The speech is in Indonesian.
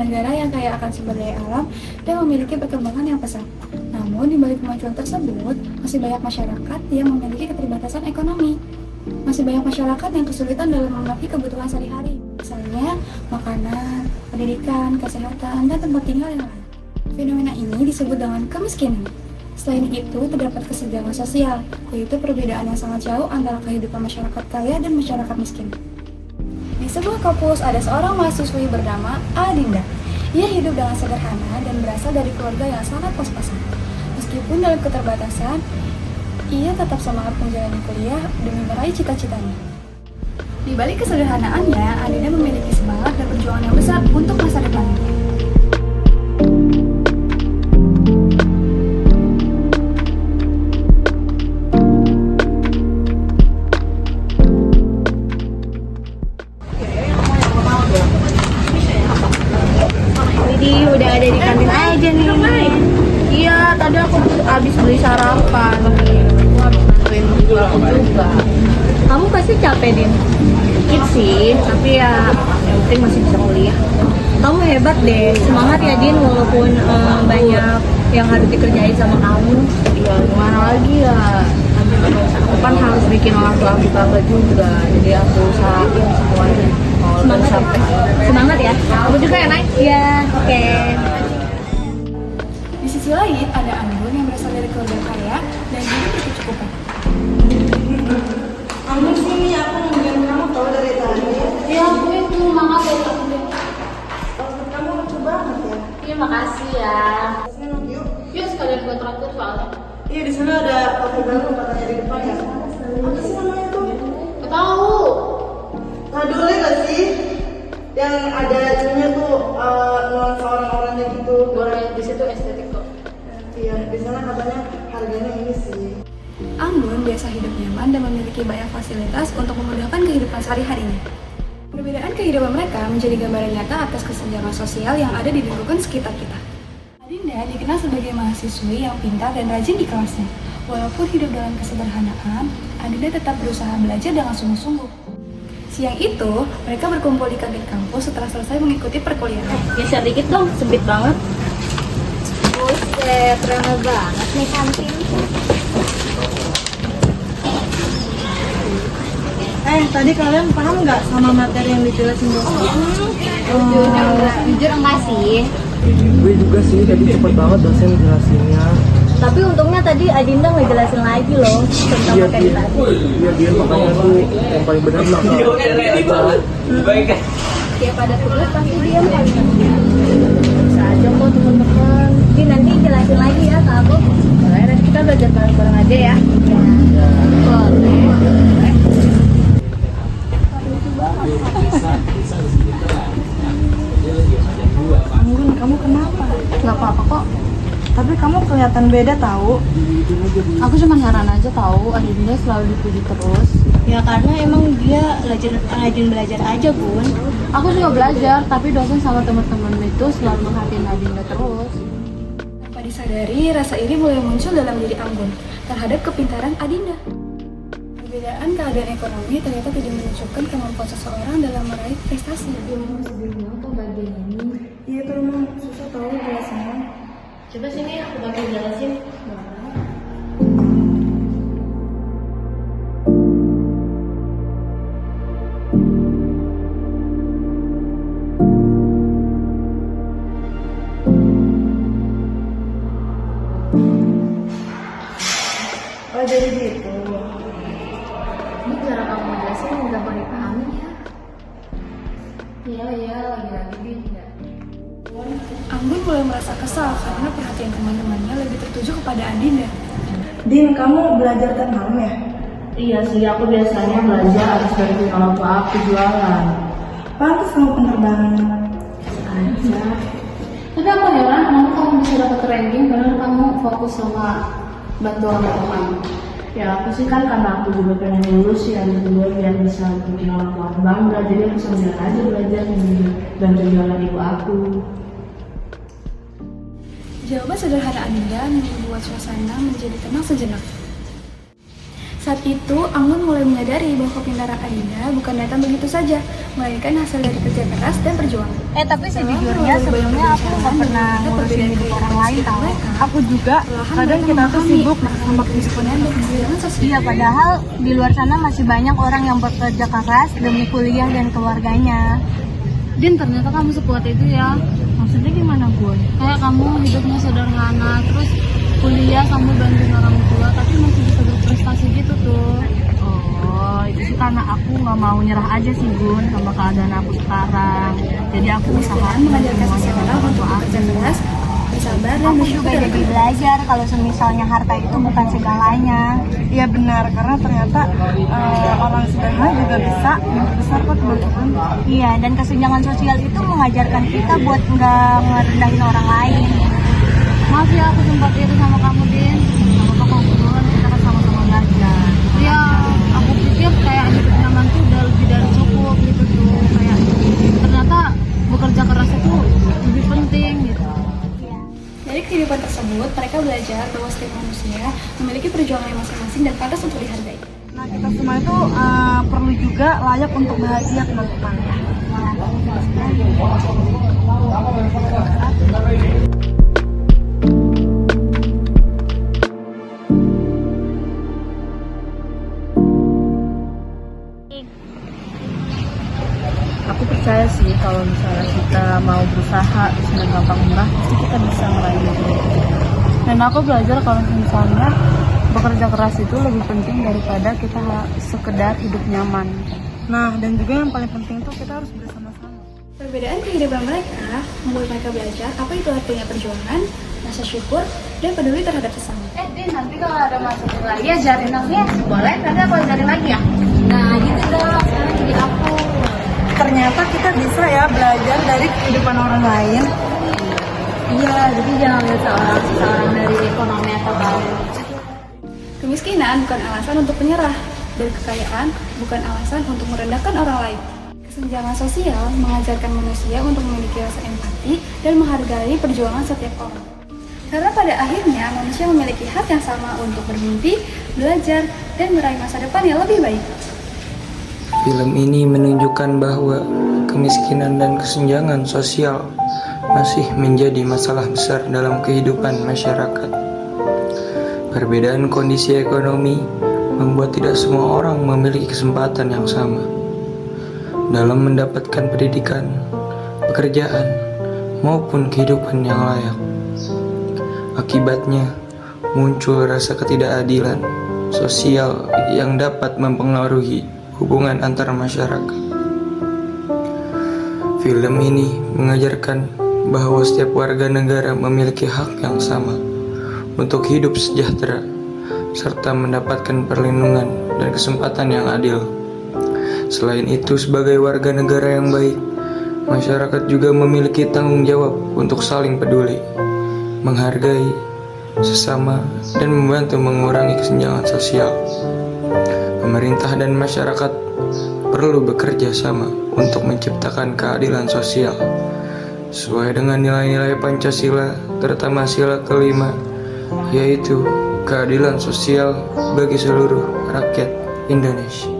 negara yang kaya akan sumber daya alam dan memiliki perkembangan yang pesat. Namun, di balik kemajuan tersebut, masih banyak masyarakat yang memiliki keterbatasan ekonomi. Masih banyak masyarakat yang kesulitan dalam memenuhi kebutuhan sehari-hari, misalnya makanan, pendidikan, kesehatan, dan tempat tinggal yang layak. Fenomena ini disebut dengan kemiskinan. Selain itu, terdapat kesenjangan sosial, yaitu perbedaan yang sangat jauh antara kehidupan masyarakat kaya dan masyarakat miskin. Di sebuah kampus ada seorang mahasiswi bernama Adinda. Ia hidup dengan sederhana dan berasal dari keluarga yang sangat pas-pasan. Meskipun dalam keterbatasan, ia tetap semangat menjalani kuliah demi meraih cita-citanya. Di balik kesederhanaannya, Adinda memiliki semangat dan perjuangan yang besar untuk masa depannya. Jadi udah ada di kantin aja nih. Iya, tadi aku habis beli sarapan nih. Aku habis bantuin ibu aku juga. Kamu pasti capek, Din? Dikit sih, tapi ya yang penting masih bisa kuliah. Kamu hebat deh, semangat ya Din, walaupun banyak yang harus dikerjain sama kamu. Iya, gimana lagi ya? Aku kan harus bikin orang tua aku bangga juga, jadi aku usahain semuanya. Semangat sampai. Semangat ya. Kamu juga ya, Nay? Iya, oke. Di sisi lain, ada Anggun yang berasal dari keluarga kaya dan hidup berkecukupan. Kamu sini, aku nungguin kamu tahu dari tadi. Ya, aku itu maaf ya. Outfit kamu lucu banget ya. Iya, makasih ya. Sini yuk. Yuk sekalian buat traktir soalnya. Iya, di sana ada kafe baru katanya di depan ya. Apa sih namanya tuh? Gak tahu. Kadule gak sih? Yang ada ininya tuh nuansa orang-orangnya gitu. Boleh di situ estetik kok. Iya, di sana katanya harganya ini sih. Anggun biasa hidup nyaman dan memiliki banyak fasilitas untuk memudahkan kehidupan sehari-harinya. Perbedaan kehidupan mereka menjadi gambaran nyata atas kesenjangan sosial yang ada di lingkungan sekitar kita. Adinda dikenal sebagai mahasiswi yang pintar dan rajin di kelasnya. Walaupun hidup dalam kesederhanaan, Adinda tetap berusaha belajar dengan sungguh-sungguh. Siang itu, mereka berkumpul di kantin kampus setelah selesai mengikuti perkuliahan. Geser dikit dong, sempit banget. Buset, ramai banget nih kantin. Tadi kalian paham nggak sama materi yang dijelasin dosen? Jujur enggak sih. Gue juga sih, tadi cepet banget dosen jelasinnya. Tapi untungnya tadi Adinda ngejelasin lagi loh tentang Iya, materi tadi. Iya, dia makanya tuh yang paling benar bakal aja. Dia pada tugas pasti diam kali. Bisa aja kok teman-teman. Jadi nanti jelasin lagi ya ke aku. Boleh, nanti kita belajar bareng-bareng aja ya. Boleh. Anggun, kamu kenapa? Gak apa-apa kok. Tapi kamu kelihatan beda tahu. Aku cuma heran aja tahu Adinda selalu dipuji terus. Ya karena emang dia rajin belajar aja Bun. Aku juga belajar, tapi dosen sama teman-teman itu selalu merhatiin Adinda terus. Tanpa disadari, rasa iri mulai muncul dalam diri Anggun terhadap kepintaran Adinda. Perbedaan keadaan ekonomi ternyata tidak menunjukkan kemampuan seseorang dalam meraih prestasi. Iya, itu emang susah tahu jelasinnya. Coba sini aku bakal jelasin. Oh, jadi gitu. Ini cara kamu jelasin nggak boleh dipahami ya. Iya, lagi-lagi dia. Anggun mulai merasa kesal karena perhatian teman-temannya lebih tertuju kepada Adinda. Din, kamu belajar tiap malam ya? Iya sih, aku biasanya belajar habis dari orang tua aku jualan. Pantes kamu pintar banget. Aja. Tapi aku heran kenapa kamu bisa dapat ranking padahal kamu fokus sama bantu orang tua kamu. Ya aku sih kan karena aku juga pengen lulus ya, juga biar bisa bikin orang tua aku bangga. Jadi aku sambil aja belajar bantu jualan ibu aku. Jawaban sederhana Adinda membuat suasana menjadi tenang sejenak. Saat itu, Anggun mulai menyadari bahwa kepintaran Adinda bukan datang begitu saja, melainkan hasil dari kerja keras dan perjuangan. Tapi sejujurnya sebelumnya aku nggak pernah ngurusin hidup orang lain tahu. Aku juga, kadang kita tuh sibuk sama Kemiskinan dan kehilangan sosial. Iya, padahal di luar sana masih banyak orang yang bekerja keras demi kuliah dan keluarganya. Din, ternyata kamu sekuat itu ya. Maksudnya gimana, Bun? Kayak kamu hidupnya sederhana, terus kuliah sambil bantuin orang tua, tapi masih bisa berprestasi gitu tuh. Oh, itu sih karena aku nggak mau nyerah aja sih, Bun, sama keadaan aku sekarang. Jadi aku Kemiskinan mengajarkan seseorang untuk bekerja keras, bersabar, dan Aku bersyukur juga dalam jadi hidup. belajar kalau semisalnya harta itu bukan segalanya. Iya benar, karena ternyata orang sederhana juga bisa mimpi besar kok teman-teman. Iya, dan kesenjangan sosial itu mengajarkan kita buat nggak ngerendahin orang lain. Maaf ya, aku sempat iri sama kamu, Din. Gak apa-apa kok, Bun. Kita kan sama-sama belajar. Iya, aku pikir kayak hidup nyaman tuh udah lebih dari cukup gitu tuh. Kayak ternyata bekerja keras itu lebih penting gitu. Dari kehidupan tersebut, mereka belajar bahwa setiap manusia memiliki perjuangan yang masing-masing dan pantas untuk dihargai. Nah kita semua itu perlu juga layak untuk bahagia teman-teman. Aku percaya sih kalau misalnya kita mau berusaha dengan gampang murah, pasti kita bisa meraih itu. Dan aku belajar kalau misalnya bekerja keras itu lebih penting daripada kita sekedar hidup nyaman. Nah dan juga yang paling penting tuh kita harus bersama-sama. Perbedaan kehidupan mereka membuat mereka belajar apa itu artinya perjuangan, rasa syukur, dan peduli terhadap sesama. Din, nanti kalau ada masukin lagi ajarin aku ya. Boleh, nanti aku ajarin lagi ya. Nah, gitu dong. Sekarang jadi aku. Ternyata kita bisa ya belajar dari kehidupan orang lain. Iya, jadi jangan lihat seorang dari ekonomi atau tahu. Kemiskinan bukan alasan untuk menyerah, dan kekayaan bukan alasan untuk merendahkan orang lain. Kesenjangan sosial mengajarkan manusia untuk memiliki rasa empati dan menghargai perjuangan setiap orang. Karena pada akhirnya manusia memiliki hak yang sama untuk bermimpi, belajar, dan meraih masa depan yang lebih baik. Film ini menunjukkan bahwa kemiskinan dan kesenjangan sosial masih menjadi masalah besar dalam kehidupan masyarakat. Perbedaan kondisi ekonomi membuat tidak semua orang memiliki kesempatan yang sama dalam mendapatkan pendidikan, pekerjaan, maupun kehidupan yang layak. Akibatnya, muncul rasa ketidakadilan sosial yang dapat mempengaruhi hubungan antar masyarakat. Film ini mengajarkan bahwa setiap warga negara memiliki hak yang sama untuk hidup sejahtera serta mendapatkan perlindungan dan kesempatan yang adil. Selain itu, sebagai warga negara yang baik, masyarakat juga memiliki tanggung jawab untuk saling peduli, menghargai sesama, dan membantu mengurangi kesenjangan sosial. Pemerintah dan masyarakat perlu bekerja sama untuk menciptakan keadilan sosial sesuai dengan nilai-nilai Pancasila, terutama sila kelima, yaitu keadilan sosial bagi seluruh rakyat Indonesia.